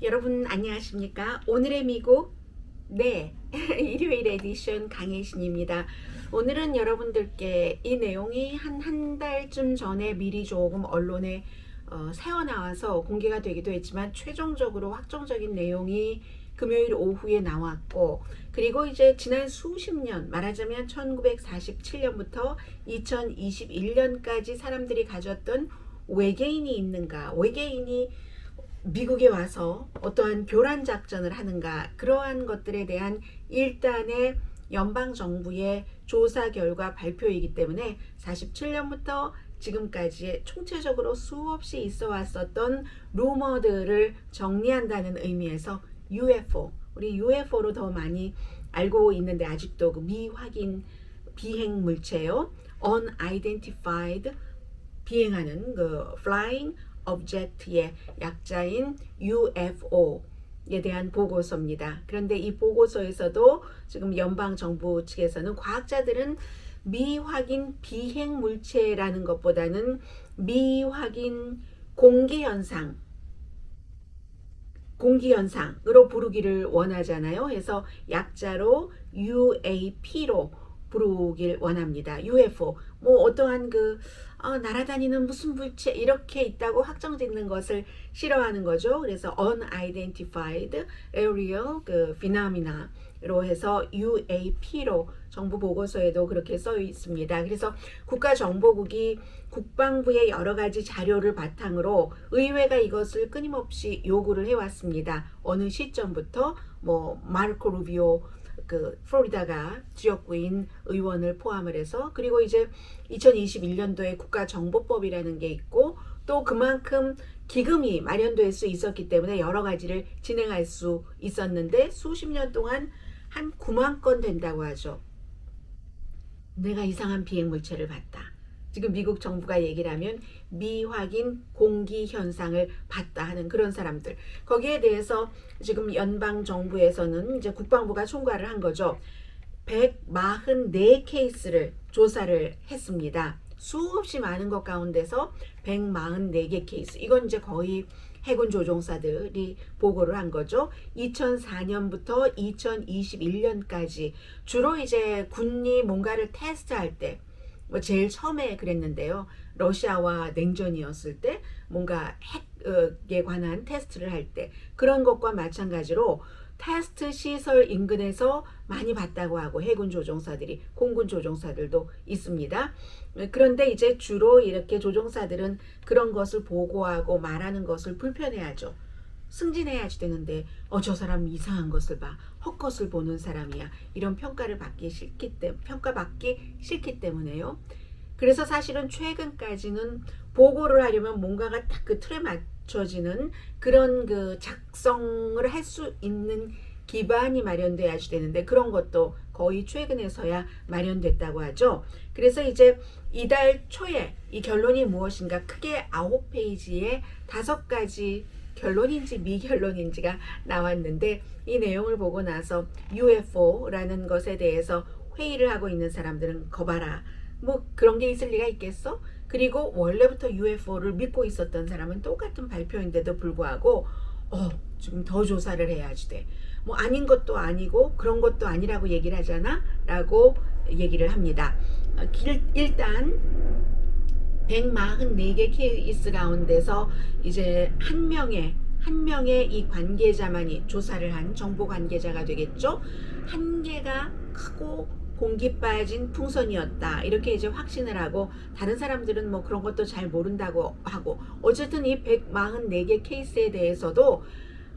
여러분 안녕하십니까? 오늘의 미국 일요일 에디션 강혜신입니다. 오늘은 여러분들께 이 내용이 한 달쯤 전에 미리 조금 언론에 새어나와서 공개가 되기도 했지만 최종적으로 확정적인 내용이 금요일 오후에 나왔고, 그리고 이제 지난 수십 년, 말하자면 1947년부터 2021년까지 사람들이 가졌던 외계인이 있는가, 외계인이 미국에 와서 어떠한 교란 작전을 하는가, 그러한 것들에 대한 일단의 연방정부의 조사 결과 발표이기 때문에 47년부터 지금까지 총체적으로 수없이 있어 왔었던 루머들을 정리한다는 의미에서 UFO, 우리 UFO로 더 많이 알고 있는데 아직도 그 미확인 비행 물체요, unidentified, 비행하는 그 flying object의 약자인 UFO에 대한 보고서입니다. 그런데 이 보고서에서도 지금 연방정부 측에서는 과학자들은 미확인 비행 물체라는 것보다는 미확인 공기현상으로 부르기를 원하잖아요. 해서 약자로 UAP로 부르길 원합니다. UFO, 뭐 어떠한 날아다니는 무슨 물체 이렇게 있다고 확정짓는 것을 싫어하는 거죠. 그래서 unidentified aerial phenomena로 해서 UAP로 정부 보고서에도 그렇게 써 있습니다. 그래서 국가정보국이 국방부의 여러 가지 자료를 바탕으로 의회가 이것을 끊임없이 요구를 해왔습니다. 어느 시점부터 마르코 루비오 플로리다가 지역구인 의원을 포함을 해서, 그리고 이제 2021년도에 국가정보법이라는 게 있고, 또 그만큼 기금이 마련될 수 있었기 때문에 여러 가지를 진행할 수 있었는데 수십 년 동안 한 9만 건 된다고 하죠. 내가 이상한 비행 물체를 봤다. 지금 미국 정부가 얘기를 하면 미확인 공기 현상을 봤다 하는 그런 사람들, 거기에 대해서 지금 연방 정부에서는 이제 국방부가 총괄을 한 거죠. 144 케이스를 조사를 했습니다. 수없이 많은 것 가운데서 144개 케이스, 이건 이제 거의 해군 조종사들이 보고를 한 거죠. 2004년부터 2021년까지 주로 이제 군이 뭔가를 테스트할 때, 제일 처음에 그랬는데요. 러시아와 냉전이었을 때 뭔가 핵에 관한 테스트를 할 때 그런 것과 마찬가지로 테스트 시설 인근에서 많이 봤다고 하고, 해군 조종사들이, 공군 조종사들도 있습니다. 그런데 이제 주로 이렇게 조종사들은 그런 것을 보고하고 말하는 것을 불편해하죠. 승진해야지 되는데 저 사람 이상한 것을 봐, 헛것을 보는 사람이야, 이런 평가받기 싫기 때문에요. 그래서 사실은 최근까지는 보고를 하려면 뭔가가 딱 그 틀에 맞춰지는 그런 작성을 할 수 있는 기반이 마련돼야지 되는데 그런 것도 거의 최근에서야 마련됐다고 하죠. 그래서 이제 이달 초에 이 결론이 무엇인가 크게 9페이지에 5가지 결론인지 미결론인지가 나왔는데, 이 내용을 보고 나서 UFO라는 것에 대해서 회의를 하고 있는 사람들은 거봐라, 그런 게 있을 리가 있겠어? 그리고 원래부터 UFO를 믿고 있었던 사람은 똑같은 발표인데도 불구하고 지금 더 조사를 해야지 돼, 아닌 것도 아니고 그런 것도 아니라고 얘기를 하잖아 라고 얘기를 합니다. 일단 144개 케이스 가운데서 이제 한 명의 이 관계자만이 조사를 한 정보 관계자가 되겠죠. 한 개가 크고 공기 빠진 풍선이었다, 이렇게 이제 확신을 하고, 다른 사람들은 그런 것도 잘 모른다고 하고, 어쨌든 이 144개 케이스에 대해서도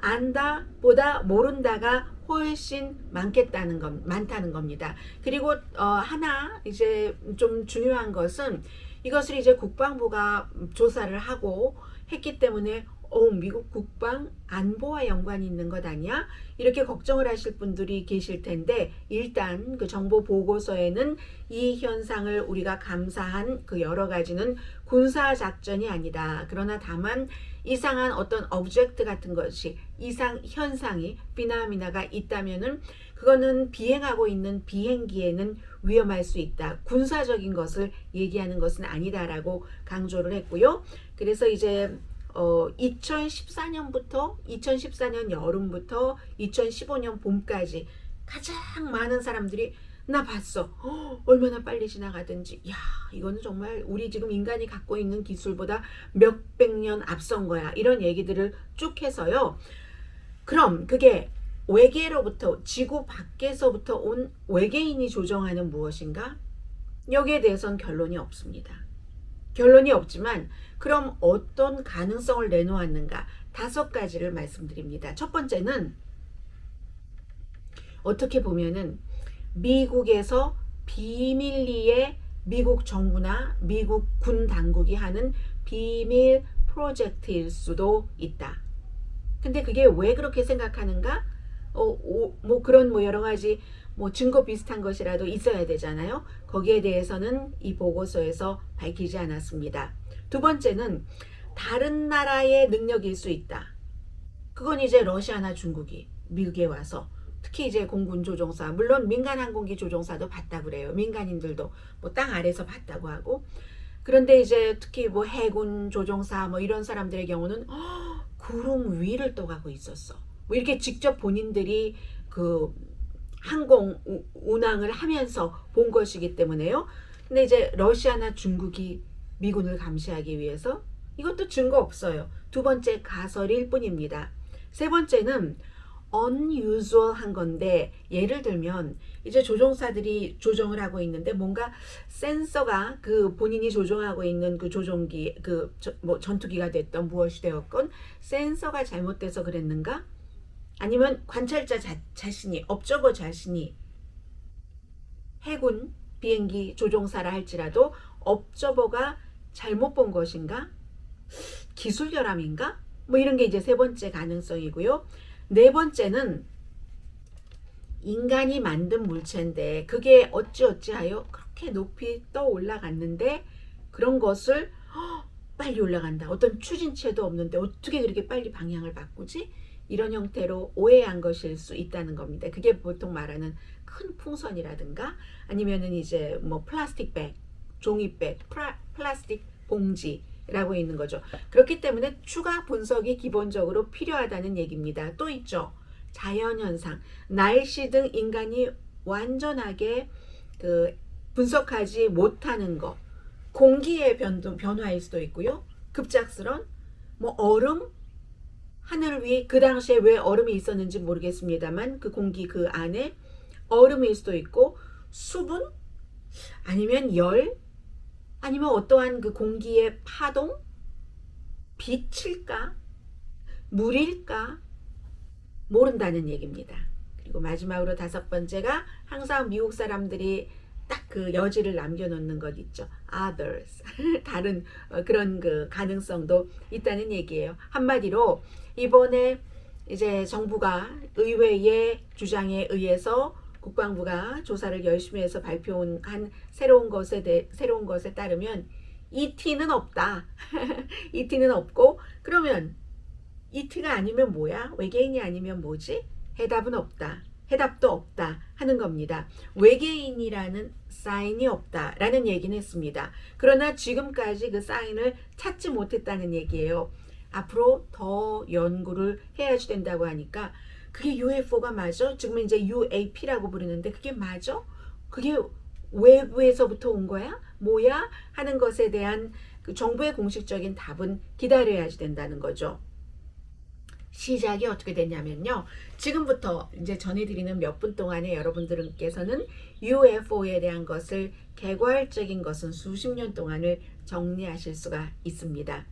안다 보다 모른다가 훨씬 많다는 겁니다. 그리고 하나 이제 좀 중요한 것은, 이것을 이제 국방부가 조사를 하고 했기 때문에 미국 국방 안보와 연관이 있는 것 아니야? 이렇게 걱정을 하실 분들이 계실 텐데, 일단 그 정보 보고서에는 이 현상을 우리가 감사한 그 여러 가지는 군사 작전이 아니다, 그러나 다만 이상한 어떤 오브젝트 같은 것이, 이상 현상이, 피나미나가 있다면은 그거는 비행하고 있는 비행기에는 위험할 수 있다, 군사적인 것을 얘기하는 것은 아니다라고 강조를 했고요. 그래서 이제 2014년부터 2014년 여름부터 2015년 봄까지 가장 많은 사람들이 나 봤어. 얼마나 빨리 지나가든지. 야, 이거는 정말 우리 지금 인간이 갖고 있는 기술보다 몇백 년 앞선 거야. 이런 얘기들을 쭉 해서요. 그럼 그게 외계로부터 지구 밖에서부터 온 외계인이 조정하는 무엇인가? 여기에 대해서는 결론이 없습니다. 결론이 없지만 그럼 어떤 가능성을 내놓았는가? 5가지를 말씀드립니다. 첫 번째는 어떻게 보면은 미국에서 비밀리에 미국 정부나 미국 군 당국이 하는 비밀 프로젝트일 수도 있다. 근데 그게 왜 그렇게 생각하는가? 뭐 그런 뭐 여러 가지 뭐 증거 비슷한 것이라도 있어야 되잖아요. 거기에 대해서는 이 보고서에서 밝히지 않았습니다. 두 번째는 다른 나라의 능력일 수 있다. 그건 이제 러시아나 중국이 미국에 와서 특히 이제 공군 조종사, 물론 민간 항공기 조종사도 봤다 그래요. 민간인들도 뭐 땅 아래서 봤다고 하고. 그런데 이제 특히 뭐 해군 조종사 뭐 이런 사람들의 경우는 구름 위를 떠가고 있었어. 뭐 이렇게 직접 본인들이 그 항공 운항을 하면서 본 것이기 때문에요. 근데 이제 러시아나 중국이 미군을 감시하기 위해서 이것도 증거 없어요. 두 번째 가설일 뿐입니다. 세 번째는 unusual한 건데 예를 들면 이제 조종사들이 조정을 하고 있는데 뭔가 센서가 그 본인이 조종하고 있는 그 조종기 뭐 전투기가 됐던 무엇이 되었건 센서가 잘못돼서 그랬는가? 아니면 관찰자 자신이 업저버 자신이 해군 비행기 조종사라 할지라도 업저버가 잘못 본 것인가? 기술 결함인가? 뭐 이런 게 이제 세 번째 가능성이고요. 네 번째는 인간이 만든 물체인데 그게 어찌어찌하여 그렇게 높이 떠 올라갔는데 그런 것을 빨리 올라간다. 어떤 추진체도 없는데 어떻게 그렇게 빨리 방향을 바꾸지? 이런 형태로 오해한 것일 수 있다는 겁니다. 그게 보통 말하는 큰 풍선이라든가 아니면은 이제 뭐 플라스틱 백, 종이백, 플라스틱 봉지라고 있는 거죠. 그렇기 때문에 추가 분석이 기본적으로 필요하다는 얘기입니다. 또 있죠. 자연현상, 날씨 등 인간이 완전하게 그 분석하지 못하는 것, 공기의 변화일 수도 있고요. 급작스런 뭐 얼음, 하늘 위 그 당시에 왜 얼음이 있었는지 모르겠습니다만 그 공기 그 안에 얼음일 수도 있고 수분 아니면 열 아니면 어떠한 그 공기의 파동 빛일까 물일까 모른다는 얘기입니다. 그리고 마지막으로 5번째가 항상 미국 사람들이 딱 그 여지를 남겨놓는 것 있죠. others 다른 그런 그 가능성도 있다는 얘기예요. 한마디로 이번에 이제 정부가 의회의 주장에 의해서 국방부가 조사를 열심히 해서 발표한 새로운 것에 따르면 ET는 없다. ET는 없고 그러면 ET가 아니면 뭐야? 외계인이 아니면 뭐지? 해답은 없다. 해답도 없다 하는 겁니다. 외계인이라는 사인이 없다라는 얘기는 했습니다. 그러나 지금까지 그 사인을 찾지 못했다는 얘기예요. 앞으로 더 연구를 해야지 된다고 하니까 그게 UFO가 맞아? 지금 이제 UAP라고 부르는데 그게 맞아? 그게 외부에서부터 온 거야? 뭐야? 하는 것에 대한 그 정부의 공식적인 답은 기다려야지 된다는 거죠. 시작이 어떻게 됐냐면요. 지금부터 이제 전해드리는 몇 분 동안에 여러분들께서는 UFO에 대한 것을 개괄적인 것은 수십 년 동안을 정리하실 수가 있습니다.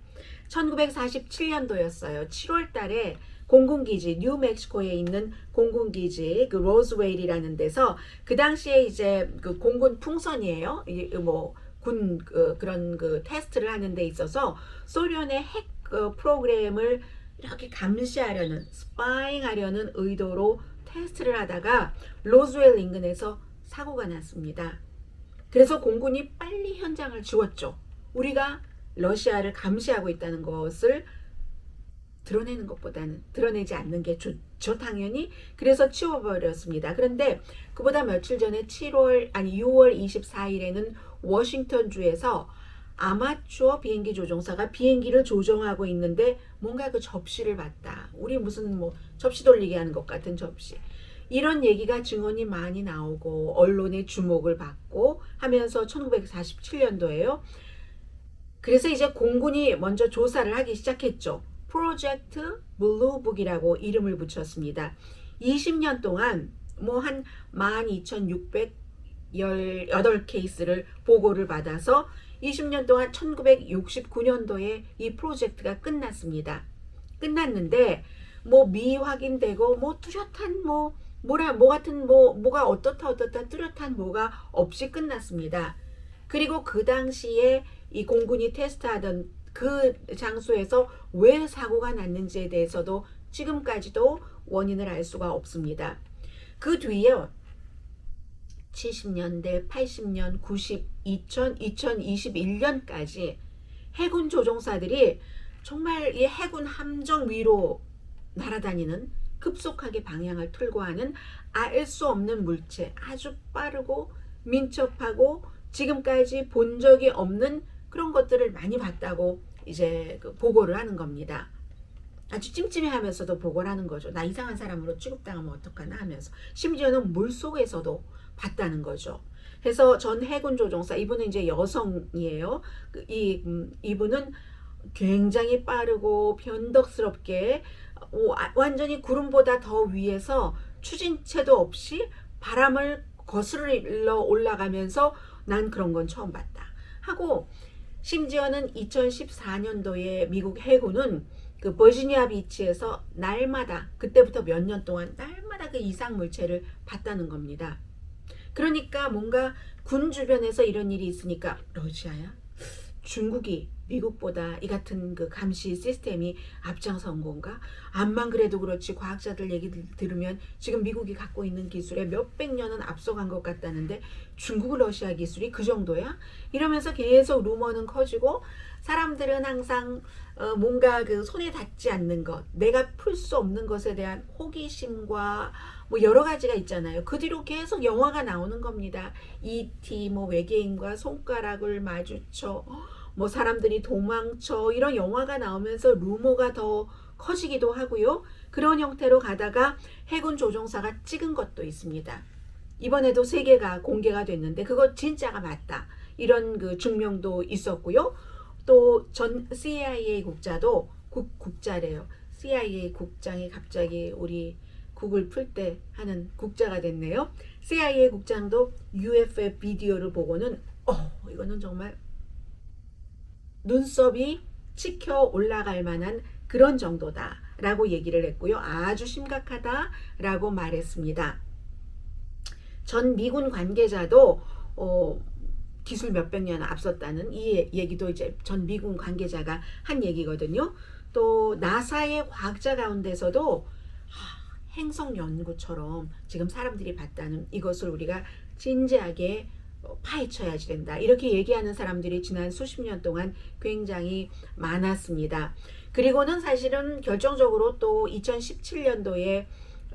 1947년도였어요. 7월 달에 공군기지 뉴멕시코에 있는 공군기지 그 로즈웨일이라는 데서 그 당시에 이제 그 공군 풍선이에요. 뭐 군 그런 그 테스트를 하는 데 있어서 소련의 핵 프로그램을 이렇게 감시하려는 스파잉하려는 의도로 테스트를 하다가 로즈웰 인근에서 사고가 났습니다. 그래서 공군이 빨리 현장을 지웠죠. 우리가 러시아를 감시하고 있다는 것을 드러내는 것보다는 드러내지 않는 게 좋죠, 당연히. 그래서 치워버렸습니다. 그런데 그보다 며칠 전에 6월 24일에는 워싱턴주에서 아마추어 비행기 조종사가 비행기를 조종하고 있는데 뭔가 그 접시를 봤다. 우리 무슨 뭐 접시 돌리게 하는 것 같은 접시. 이런 얘기가 증언이 많이 나오고 언론의 주목을 받고 하면서 1947년도에요. 그래서 이제 공군이 먼저 조사를 하기 시작했죠. 프로젝트 블루북이라고 이름을 붙였습니다. 20년 동안 뭐 한 12,618케이스를 보고를 받아서 20년 동안 1969년도에 이 프로젝트가 끝났습니다. 끝났는데 뭐 미확인되고 뭐 뚜렷한 뭐가 어떻다 뚜렷한 뭐가 없이 끝났습니다. 그리고 그 당시에 이 공군이 테스트하던 그 장소에서 왜 사고가 났는지에 대해서도 지금까지도 원인을 알 수가 없습니다. 그 뒤에 70년대, 80년, 90, 2000, 2021년까지 해군 조종사들이 정말 이 해군 함정 위로 날아다니는 급속하게 방향을 틀고 하는 알 수 없는 물체, 아주 빠르고 민첩하고 지금까지 본 적이 없는 그런 것들을 많이 봤다고 이제 그 보고를 하는 겁니다. 아주 찜찜해하면서도 보고를 하는 거죠. 나 이상한 사람으로 취급당하면 어떡하나 하면서. 심지어는 물속에서도 봤다는 거죠. 그래서 전 해군 조종사, 이분은 이제 여성이에요. 이분은 굉장히 빠르고 변덕스럽게 완전히 구름보다 더 위에서 추진체도 없이 바람을 거스르러 올라가면서 난 그런 건 처음 봤다 하고, 심지어는 2014년도에 미국 해군은 그 버지니아 비치에서 날마다, 그때부터 몇 년 동안 날마다 그 이상 물체를 봤다는 겁니다. 그러니까 뭔가 군 주변에서 이런 일이 있으니까 러시아야? 중국이 미국보다 이 같은 그 감시 시스템이 앞장선 건가? 암만 그래도 그렇지 과학자들 얘기 들으면 지금 미국이 갖고 있는 기술에 몇백 년은 앞서간 것 같다는데 중국 러시아 기술이 그 정도야? 이러면서 계속 루머는 커지고, 사람들은 항상 뭔가 그 손에 닿지 않는 것, 내가 풀 수 없는 것에 대한 호기심과 뭐 여러 가지가 있잖아요. 그 뒤로 계속 영화가 나오는 겁니다. E.T. 뭐 외계인과 손가락을 마주쳐, 뭐 사람들이 도망쳐, 이런 영화가 나오면서 루머가 더 커지기도 하고요. 그런 형태로 가다가 해군 조종사가 찍은 것도 있습니다. 이번에도 3개가 공개가 됐는데 그거 진짜가 맞다, 이런 그 증명도 있었고요. 또 전 CIA 국자도 국자래요. CIA 국장이 갑자기 우리 국을 풀 때 하는 국자가 됐네요. CIA 국장도 UFO 비디오를 보고는 이거는 정말 눈썹이 치켜 올라갈 만한 그런 정도다 라고 얘기를 했고요. 아주 심각하다라고 말했습니다. 전 미군 관계자도 기술 몇백 년 앞섰다는 이 얘기도 이제 전 미군 관계자가 한 얘기거든요. 또 나사의 과학자 가운데서도 행성 연구처럼 지금 사람들이 봤다는 이것을 우리가 진지하게 파헤쳐야지 된다, 이렇게 얘기하는 사람들이 지난 수십 년 동안 굉장히 많았습니다. 그리고는 사실은 결정적으로 또 2017년도에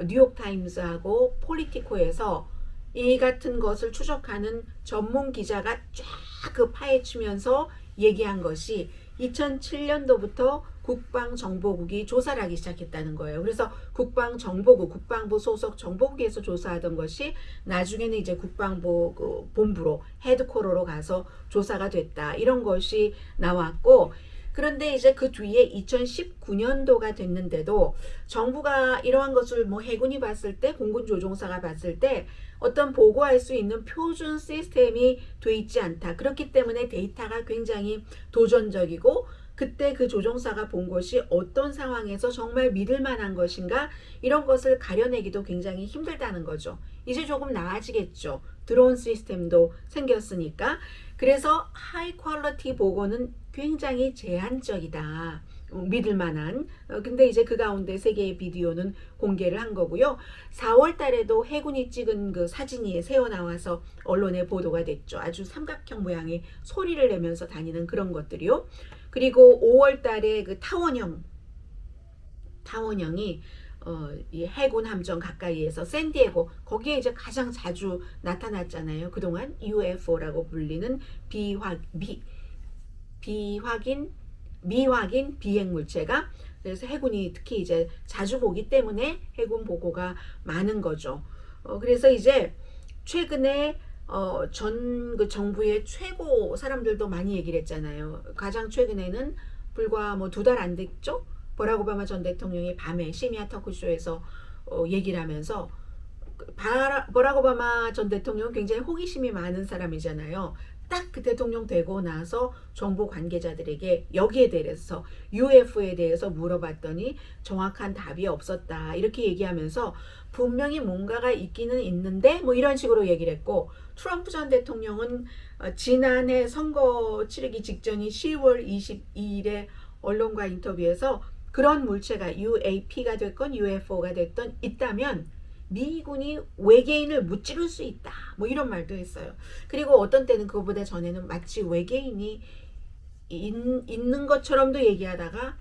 뉴욕타임스하고 폴리티코에서 이 같은 것을 추적하는 전문 기자가 쫙 그 파헤치면서 얘기한 것이 2007년도부터 국방정보국이 조사를 하기 시작했다는 거예요. 그래서 국방정보국, 국방부 소속 정보국에서 조사하던 것이 나중에는 이제 국방부 그 본부로, 헤드코어로 가서 조사가 됐다, 이런 것이 나왔고, 그런데 이제 그 뒤에 2019년도가 됐는데도 정부가 이러한 것을 뭐 해군이 봤을 때, 공군 조종사가 봤을 때 어떤 보고할 수 있는 표준 시스템이 돼 있지 않다. 그렇기 때문에 데이터가 굉장히 도전적이고, 그때 그 조종사가 본 것이 어떤 상황에서 정말 믿을 만한 것인가, 이런 것을 가려내기도 굉장히 힘들다는 거죠. 이제 조금 나아지겠죠. 드론 시스템도 생겼으니까. 그래서 하이 퀄리티 보고는 굉장히 제한적이다, 믿을 만한. 근데 이제 그 가운데 3개의 비디오는 공개를 한 거고요. 4월 달에도 해군이 찍은 그 사진이 새어 나와서 언론에 보도가 됐죠. 아주 삼각형 모양의 소리를 내면서 다니는 그런 것들이요. 그리고 5월 달에 그 타원형이 이 해군 함정 가까이에서 샌디에고, 거기에 이제 가장 자주 나타났잖아요. 그동안 UFO라고 불리는 미확인 비핵 물체가, 그래서 해군이 특히 이제 자주 보기 때문에 해군 보고가 많은 거죠. 그래서 이제 최근에 전 그 정부의 최고 사람들도 많이 얘기를 했잖아요. 가장 최근에는 불과 뭐 2달 안 됐죠? 버락 오바마 전 대통령이 밤에 심야 토크쇼에서 얘기를 하면서, 버락 오바마 전 대통령은 굉장히 호기심이 많은 사람이잖아요. 딱 그 대통령 되고 나서 정부 관계자들에게 여기에 대해서 UFO에 대해서 물어봤더니 정확한 답이 없었다, 이렇게 얘기하면서 분명히 뭔가가 있기는 있는데 뭐 이런 식으로 얘기를 했고, 트럼프 전 대통령은 지난해 선거 치르기 직전인 10월 22일에 언론과 인터뷰에서 그런 물체가 UAP가 됐건 UFO가 됐던 있다면 미군이 외계인을 무찌를 수 있다, 뭐 이런 말도 했어요. 그리고 어떤 때는 그거보다 전에는 마치 외계인이 있는 것처럼도 얘기하다가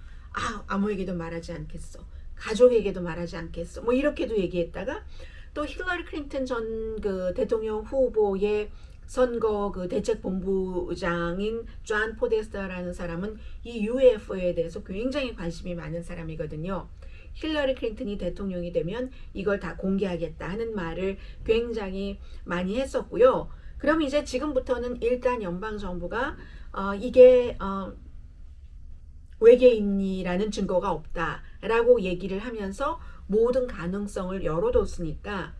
아무에게도 말하지 않겠어, 가족에게도 말하지 않겠어, 뭐 이렇게도 얘기했다가, 또 힐러리 클린턴 전 그 대통령 후보의 선거 그 대책본부장인 존 포데스터라는 사람은 이 UFO에 대해서 굉장히 관심이 많은 사람이거든요. 힐러리 클린턴이 대통령이 되면 이걸 다 공개하겠다 하는 말을 굉장히 많이 했었고요. 그럼 이제 지금부터는 일단 연방정부가 이게 외계인이라는 증거가 없다라고 얘기를 하면서 모든 가능성을 열어뒀으니까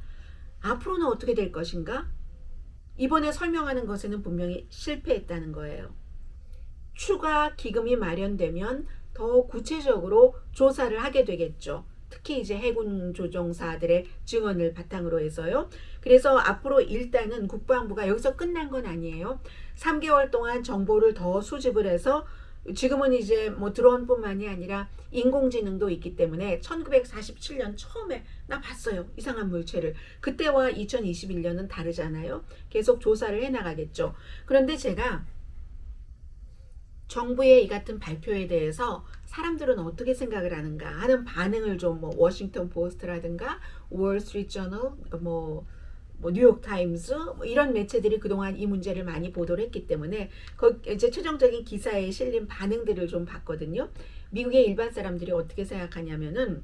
앞으로는 어떻게 될 것인가? 이번에 설명하는 것에는 분명히 실패했다는 거예요. 추가 기금이 마련되면 더 구체적으로 조사를 하게 되겠죠. 특히 이제 해군 조종사들의 증언을 바탕으로 해서요. 그래서 앞으로 일단은 국방부가 여기서 끝난 건 아니에요. 3개월 동안 정보를 더 수집을 해서, 지금은 이제 뭐 드론뿐만이 아니라 인공지능도 있기 때문에 1947년 처음에 나 봤어요, 이상한 물체를. 그때와 2021년은 다르잖아요. 계속 조사를 해나가겠죠. 그런데 제가 정부의 이 같은 발표에 대해서 사람들은 어떻게 생각을 하는가 하는 반응을 좀, 뭐 워싱턴 포스트라든가 월스트리트저널, 뭐 뉴욕타임스, 뭐 이런 매체들이 그동안 이 문제를 많이 보도를 했기 때문에 이제 최종적인 기사에 실린 반응들을 좀 봤거든요. 미국의 일반 사람들이 어떻게 생각하냐면은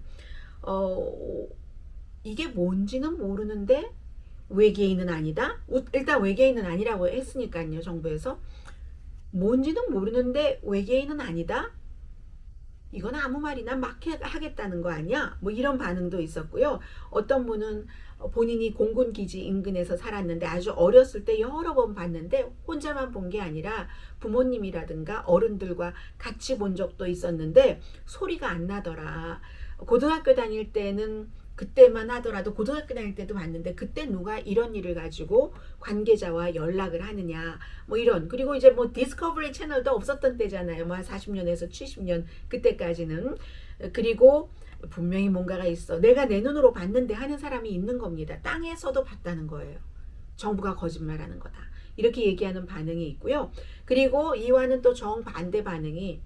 이게 뭔지는 모르는데 외계인은 아니다. 일단 외계인은 아니라고 했으니까요, 정부에서. 뭔지는 모르는데 외계인은 아니다? 이건 아무 말이나 막 하겠다는 거 아니야? 뭐 이런 반응도 있었고요. 어떤 분은 본인이 공군기지 인근에서 살았는데 아주 어렸을 때 여러 번 봤는데 혼자만 본 게 아니라 부모님이라든가 어른들과 같이 본 적도 있었는데 소리가 안 나더라. 고등학교 다닐 때는 그때만 하더라도 고등학교 다닐 때도 봤는데 그때 누가 이런 일을 가지고 관계자와 연락을 하느냐, 뭐 이런. 그리고 이제 뭐 디스커버리 채널도 없었던 때잖아요. 뭐 40년에서 70년 그때까지는. 그리고 분명히 뭔가가 있어, 내가 내 눈으로 봤는데 하는 사람이 있는 겁니다. 땅에서도 봤다는 거예요. 정부가 거짓말하는 거다, 이렇게 얘기하는 반응이 있고요. 그리고 이와는 또 정반대 반응이,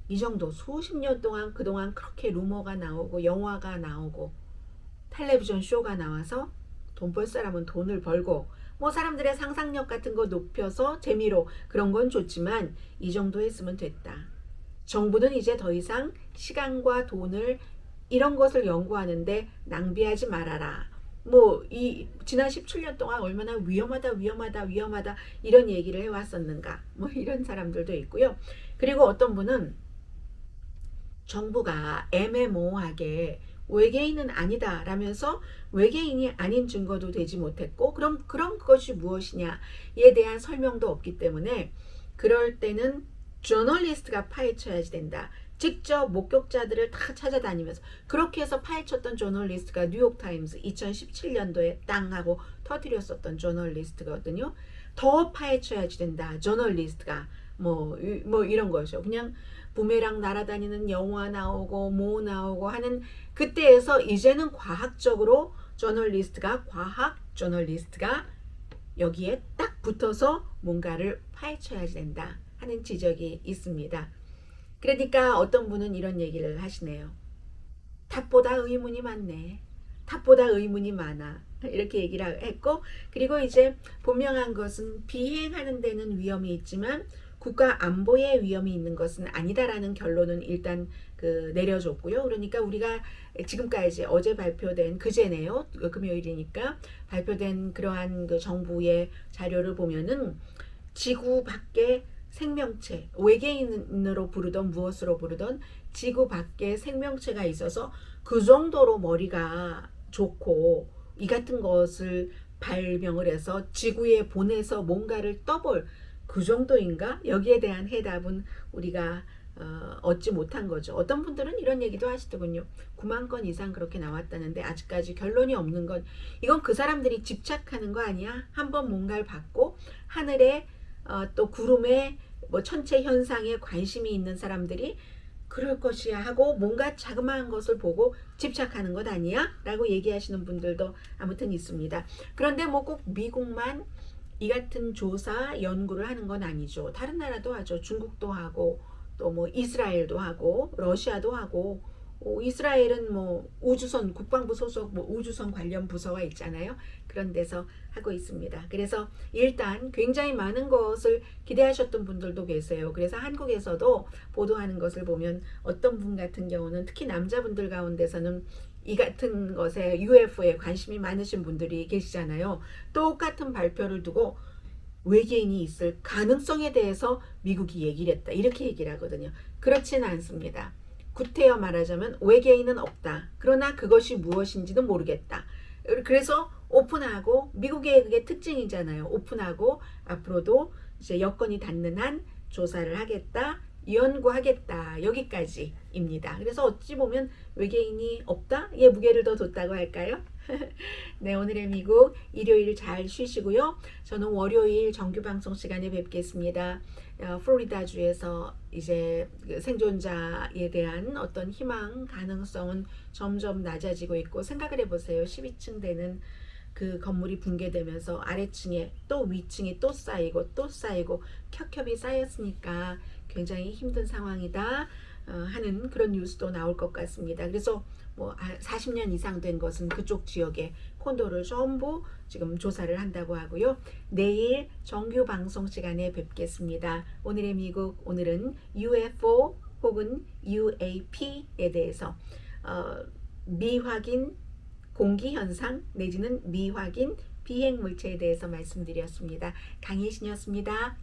이 정도 수십 년 동안 그동안 그렇게 루머가 나오고 영화가 나오고 텔레비전 쇼가 나와서 돈 벌 사람은 돈을 벌고 뭐 사람들의 상상력 같은 거 높여서 재미로 그런 건 좋지만 이 정도 했으면 됐다. 정부는 이제 더 이상 시간과 돈을 이런 것을 연구하는데 낭비하지 말아라. 뭐 이 지난 17년 동안 얼마나 위험하다 이런 얘기를 해왔었는가, 뭐 이런 사람들도 있고요. 그리고 어떤 분은 정부가 애매모호하게 외계인은 아니다 라면서 외계인이 아닌 증거도 되지 못했고, 그럼 그것이 무엇이냐에 대한 설명도 없기 때문에 그럴 때는 저널리스트가 파헤쳐야지 된다. 직접 목격자들을 다 찾아다니면서, 그렇게 해서 파헤쳤던 저널리스트가 뉴욕타임스 2017년도에 땅 하고 터뜨렸었던 저널리스트거든요. 더 파헤쳐야지 된다, 저널리스트가. 뭐 이런 거죠. 그냥 부메랑 날아다니는 영화 나오고 뭐 나오고 하는 그때에서 이제는 과학적으로 과학 저널리스트가 여기에 딱 붙어서 뭔가를 파헤쳐야 된다 하는 지적이 있습니다. 그러니까 어떤 분은 이런 얘기를 하시네요. 답보다 의문이 많네. 답보다 의문이 많아. 이렇게 얘기를 했고, 그리고 이제 분명한 것은 비행하는 데는 위험이 있지만 국가 안보에 위험이 있는 것은 아니다라는 결론은 일단 내려줬고요. 그러니까 우리가 지금까지 어제 발표된 그제네요. 금요일이니까 발표된 그러한 정부의 자료를 보면은 지구 밖에 생명체, 외계인으로 부르던 무엇으로 부르던 지구 밖에 생명체가 있어서 그 정도로 머리가 좋고 이 같은 것을 발명을 해서 지구에 보내서 뭔가를 떠볼 그 정도인가? 여기에 대한 해답은 우리가 얻지 못한 거죠. 어떤 분들은 이런 얘기도 하시더군요. 9만 건 이상 그렇게 나왔다는데 아직까지 결론이 없는 건 이건 그 사람들이 집착하는 거 아니야? 한번 뭔가를 받고 하늘에 또 구름에 뭐 천체 현상에 관심이 있는 사람들이 그럴 것이야 하고 뭔가 자그마한 것을 보고 집착하는 것 아니야? 라고 얘기하시는 분들도 아무튼 있습니다. 그런데 뭐 꼭 미국만 이 같은 조사 연구를 하는 건 아니죠. 다른 나라도 하죠. 중국도 하고 또 뭐 이스라엘도 하고 러시아도 하고 이스라엘은 뭐 우주선 국방부 소속 뭐 우주선 관련 부서가 있잖아요. 그런 데서 하고 있습니다. 그래서 일단 굉장히 많은 것을 기대하셨던 분들도 계세요. 그래서 한국에서도 보도하는 것을 보면 어떤 분 같은 경우는 특히 남자분들 가운데서는 이 같은 것에 UFO에 관심이 많으신 분들이 계시잖아요. 똑같은 발표를 두고 외계인이 있을 가능성에 대해서 미국이 얘기를 했다. 이렇게 얘기를 하거든요. 그렇지는 않습니다. 구태여 말하자면 외계인은 없다. 그러나 그것이 무엇인지는 모르겠다. 그래서 오픈하고 미국의 그게 특징이잖아요. 오픈하고 앞으로도 이제 여건이 닿는 한 조사를 하겠다. 연구하겠다. 여기까지입니다. 그래서 어찌 보면 외계인이 없다? 예, 무게를 더 뒀다고 할까요? 네, 오늘의 미국 일요일 잘 쉬시고요. 저는 월요일 정규 방송 시간에 뵙겠습니다. 플로리다주에서 이제 생존자에 대한 어떤 희망 가능성은 점점 낮아지고 있고 생각을 해보세요. 12층 되는 그 건물이 붕괴되면서 아래층에 또 위층이 또 쌓이고 또 쌓이고 켜켜이 쌓였으니까 굉장히 힘든 상황이다 하는 그런 뉴스도 나올 것 같습니다. 그래서 뭐 40년 이상 된 것은 그쪽 지역에 콘도를 전부 지금 조사를 한다고 하고요. 내일 정규 방송 시간에 뵙겠습니다. 오늘의 미국, 오늘은 UFO 혹은 UAP에 대해서 미확인 공기현상 내지는 미확인 비행물체에 대해서 말씀드렸습니다. 강혜신이었습니다.